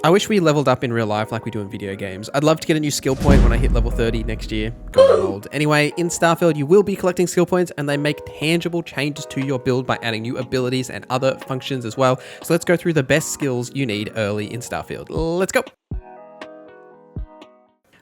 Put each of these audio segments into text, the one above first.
I wish we leveled up in real life like we do in video games. I'd love to get a new skill point when I hit level 30 next year. God, I'm old. Anyway, in Starfield, you will be collecting skill points and they make tangible changes to your build by adding new abilities and other functions as well. So let's go through the best skills you need early in Starfield. Let's go.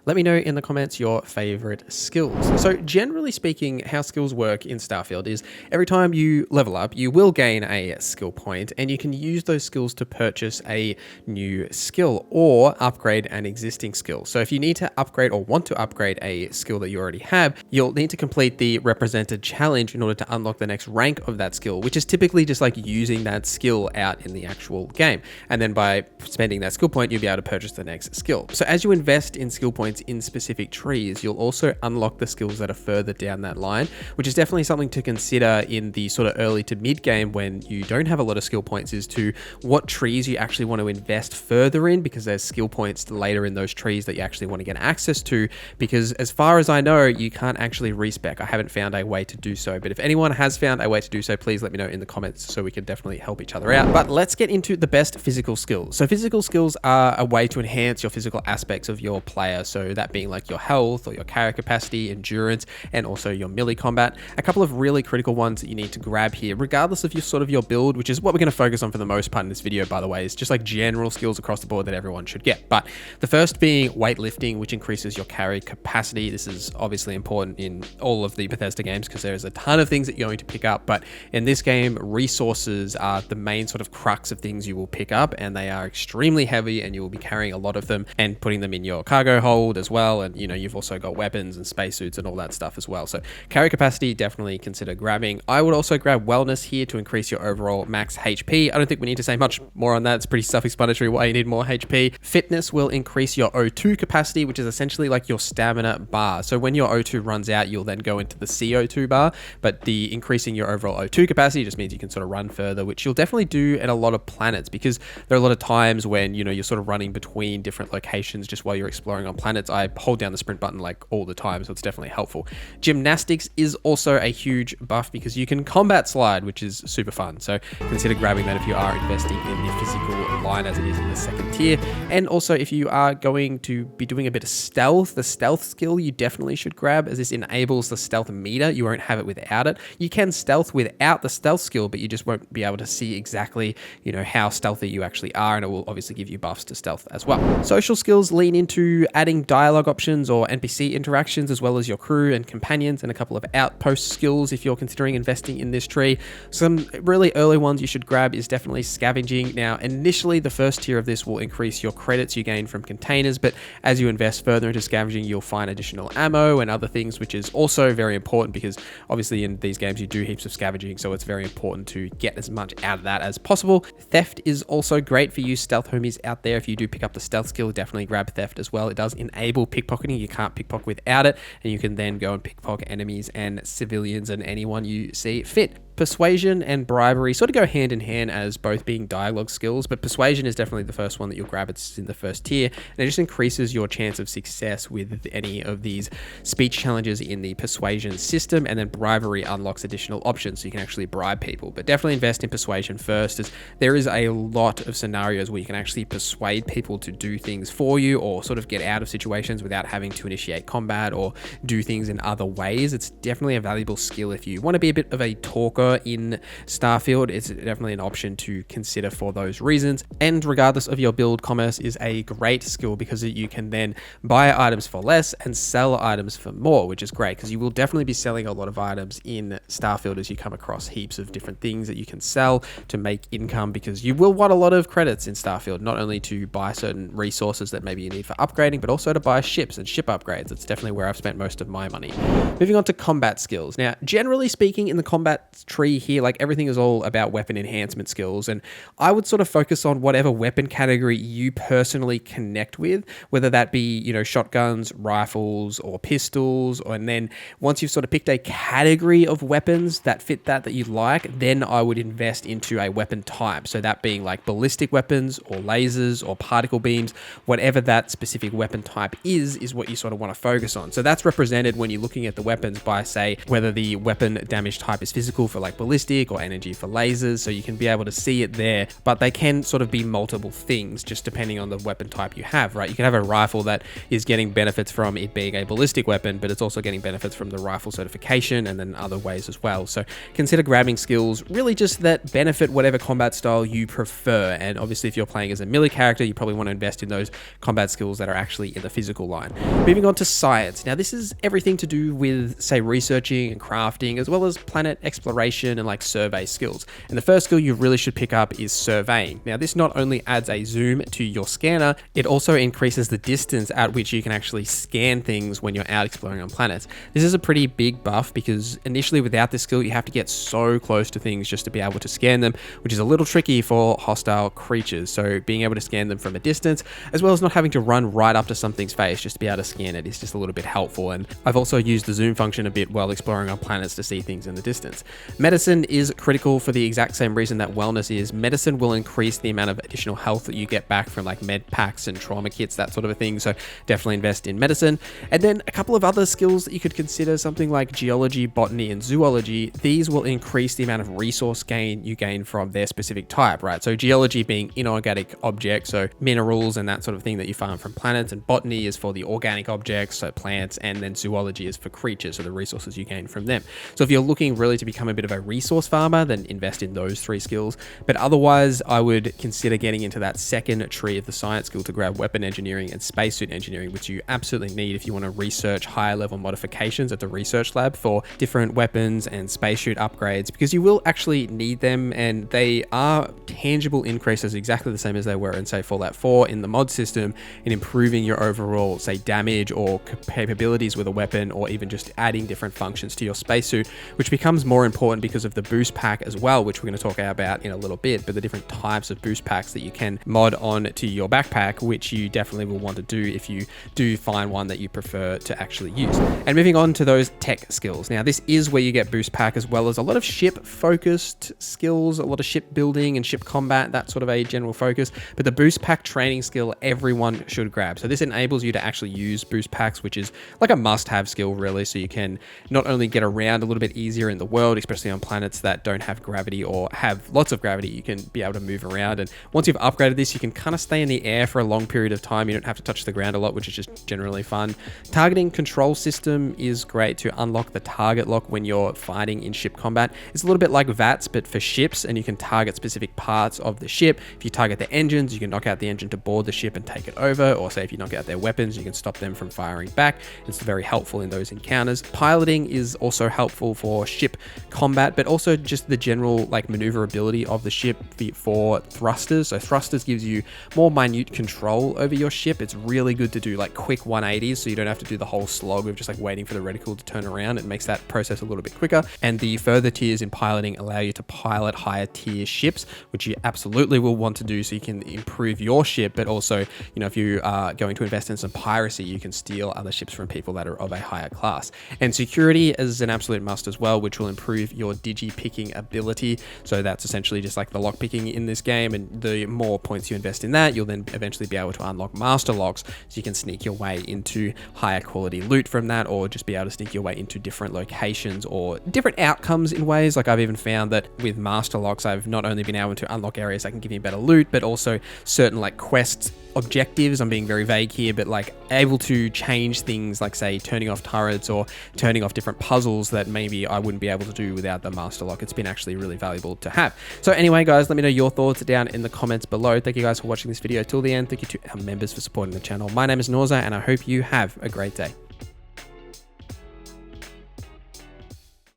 Let me know in the comments your favorite skills. So generally speaking, how skills work in Starfield is every time you level up, you will gain a skill point and you can use those skills to purchase a new skill or upgrade an existing skill. So if you need to upgrade or want to upgrade a skill that you already have, you'll need to complete the represented challenge in order to unlock the next rank of that skill, which is typically just like using that skill out in the actual game. And then by spending that skill point, you'll be able to purchase the next skill. So as you invest in skill points in specific trees, you'll also unlock the skills that are further down that line, which is definitely something to consider in the sort of early to mid game when you don't have a lot of skill points, is to what trees you actually want to invest further in, because there's skill points later in those trees that you actually want to get access to, because as far as I know, you can't actually respec. I haven't found a way to do so, but if anyone has found a way to do so, please let me know in the comments so we can definitely help each other out. But let's get into the best physical skills. So physical skills are a way to enhance your physical aspects of your player, so that being like your health or your carry capacity, endurance, and also your melee combat. A couple of really critical ones that you need to grab here, regardless of your build, which is what we're going to focus on for the most part in this video, by the way, is just like general skills across the board that everyone should get. But the first being weightlifting, which increases your carry capacity. This is obviously important in all of the Bethesda games because there's a ton of things that you're going to pick up, but in this game, resources are the main sort of crux of things you will pick up, and they are extremely heavy and you will be carrying a lot of them and putting them in your cargo hold as well. And you've also got weapons and spacesuits and all that stuff as well. So carry capacity, definitely consider grabbing. I would also grab wellness here to increase your overall max HP. I don't think we need to say much more on that. It's pretty self-explanatory why you need more HP. Fitness will increase your O2 capacity, which is essentially like your stamina bar. So when your O2 runs out, you'll then go into the CO2 bar, but the increasing your overall O2 capacity just means you can sort of run further, which you'll definitely do at a lot of planets, because there are a lot of times when, you're sort of running between different locations just while you're exploring on planets. I hold down the sprint button like all the time, so it's definitely helpful. Gymnastics is also a huge buff because you can combat slide, which is super fun. So consider grabbing that if you are investing in the physical line as it is in the second tier. And also if you are going to be doing a bit of stealth, the stealth skill you definitely should grab, as this enables the stealth meter. You won't have it without it. You can stealth without the stealth skill, but you just won't be able to see exactly, how stealthy you actually are, and it will obviously give you buffs to stealth as well. Social skills lean into adding dialogue options or NPC interactions, as well as your crew and companions, and a couple of outpost skills if you're considering investing in this tree. Some really early ones you should grab is definitely scavenging. Now, initially, the first tier of this will increase your credits you gain from containers, but as you invest further into scavenging, you'll find additional ammo and other things, which is also very important because obviously in these games you do heaps of scavenging, so it's very important to get as much out of that as possible. Theft is also great for you stealth homies out there. If you do pick up the stealth skill, definitely grab theft as well. It does enable pickpocketing. You can't pickpocket without it, and you can then go and pickpocket enemies and civilians and anyone you see fit. Persuasion and bribery sort of go hand in hand as both being dialogue skills, but persuasion is definitely the first one that you'll grab. It's in the first tier, and it just increases your chance of success with any of these speech challenges in the persuasion system. And then bribery unlocks additional options so you can actually bribe people, but definitely invest in persuasion first, as there is a lot of scenarios where you can actually persuade people to do things for you or sort of get out of situations without having to initiate combat or do things in other ways. It's definitely a valuable skill if you want to be a bit of a talker in Starfield. It's definitely an option to consider for those reasons. And regardless of your build, commerce is a great skill because you can then buy items for less and sell items for more, which is great because you will definitely be selling a lot of items in Starfield as you come across heaps of different things that you can sell to make income, because you will want a lot of credits in Starfield, not only to buy certain resources that maybe you need for upgrading, but also to buy ships and ship upgrades. It's definitely where I've spent most of my money. Moving on to combat skills. Now, generally speaking, in the combat tree here, like everything is all about weapon enhancement skills, and I would sort of focus on whatever weapon category you personally connect with, whether that be, shotguns, rifles, or pistols. And then once you've sort of picked a category of weapons that fit that you like, then I would invest into a weapon type. So that being like ballistic weapons or lasers or particle beams, whatever that specific weapon type is what you sort of want to focus on. So that's represented when you're looking at the weapons by, say, whether the weapon damage type is physical for for like ballistic or energy for lasers, so you can be able to see it there, but they can sort of be multiple things just depending on the weapon type you have, right? You can have a rifle that is getting benefits from it being a ballistic weapon, but it's also getting benefits from the rifle certification and then other ways as well. So consider grabbing skills really just that benefit whatever combat style you prefer. And obviously if you're playing as a melee character, you probably want to invest in those combat skills that are actually in the physical line. Moving on to science. Now this is everything to do with, say, researching and crafting, as well as planet exploration and like survey skills. And the first skill you really should pick up is surveying. Now this not only adds a zoom to your scanner, it also increases the distance at which you can actually scan things when you're out exploring on planets. This is a pretty big buff because initially without this skill, you have to get so close to things just to be able to scan them, which is a little tricky for hostile creatures. So being able to scan them from a distance, as well as not having to run right up to something's face just to be able to scan it, is just a little bit helpful. And I've also used the zoom function a bit while exploring on planets to see things in the distance. Medicine is critical for the exact same reason that wellness is. Medicine will increase the amount of additional health that you get back from like med packs and trauma kits, that sort of a thing. So definitely invest in medicine. And then a couple of other skills that you could consider, something like geology, botany, and zoology. These will increase the amount of resource gain you gain from their specific type, right? So geology being inorganic objects, so minerals and that sort of thing that you find from planets, and botany is for the organic objects, so plants, and then zoology is for creatures, so the resources you gain from them. So if you're looking really to become a bit of a resource farmer, then invest in those 3 skills. But otherwise, I would consider getting into that second tree of the science skill to grab weapon engineering and spacesuit engineering, which you absolutely need if you want to research higher level modifications at the research lab for different weapons and spacesuit upgrades, because you will actually need them, and they are tangible increases exactly the same as they were in, say, Fallout 4 in the mod system, in improving your overall, say, damage or capabilities with a weapon, or even just adding different functions to your spacesuit, which becomes more important because of the boost pack as well, which we're going to talk about in a little bit. But the different types of boost packs that you can mod on to your backpack, which you definitely will want to do if you do find one that you prefer to actually use. And moving on to those tech skills. Now this is where you get boost pack, as well as a lot of ship focused skills, a lot of ship building and ship combat, that sort of a general focus. But the boost pack training skill everyone should grab. So this enables you to actually use boost packs, which is like a must-have skill really, so you can not only get around a little bit easier in the world, especially on planets that don't have gravity or have lots of gravity, you can be able to move around. And once you've upgraded this, you can kind of stay in the air for a long period of time. You don't have to touch the ground a lot, which is just generally fun. Targeting control system is great to unlock the target lock when you're fighting in ship combat. It's a little bit like VATS, but for ships, and you can target specific parts of the ship. If you target the engines, you can knock out the engine to board the ship and take it over, or say if you knock out their weapons, you can stop them from firing back. It's very helpful in those encounters. Piloting is also helpful for ship combat, but also just the general like maneuverability of the ship for thrusters. So thrusters gives you more minute control over your ship. It's really good to do like quick 180s, so you don't have to do the whole slog of just like waiting for the reticle to turn around. It makes that process a little bit quicker. And the further tiers in piloting allow you to pilot higher tier ships, which you absolutely will want to do so you can improve your ship. But also, you know, if you are going to invest in some piracy, you can steal other ships from people that are of a higher class. And security is an absolute must as well, which will improve your digi picking ability. So that's essentially just like the lock picking in this game, and the more points you invest in that, you'll then eventually be able to unlock master locks, so you can sneak your way into higher quality loot from that, or just be able to sneak your way into different locations or different outcomes in ways. Like I've even found that with master locks, I've not only been able to unlock areas that can give me better loot, but also certain like quest objectives. I'm being very vague here, but like able to change things like, say, turning off turrets or turning off different puzzles that maybe I wouldn't be able to do without the master lock. It's been actually really valuable to have. So anyway, guys, let me know your thoughts down in the comments below. Thank you guys for watching this video till the end. Thank you to our members for supporting the channel. My name is Norza, and I hope you have a great day.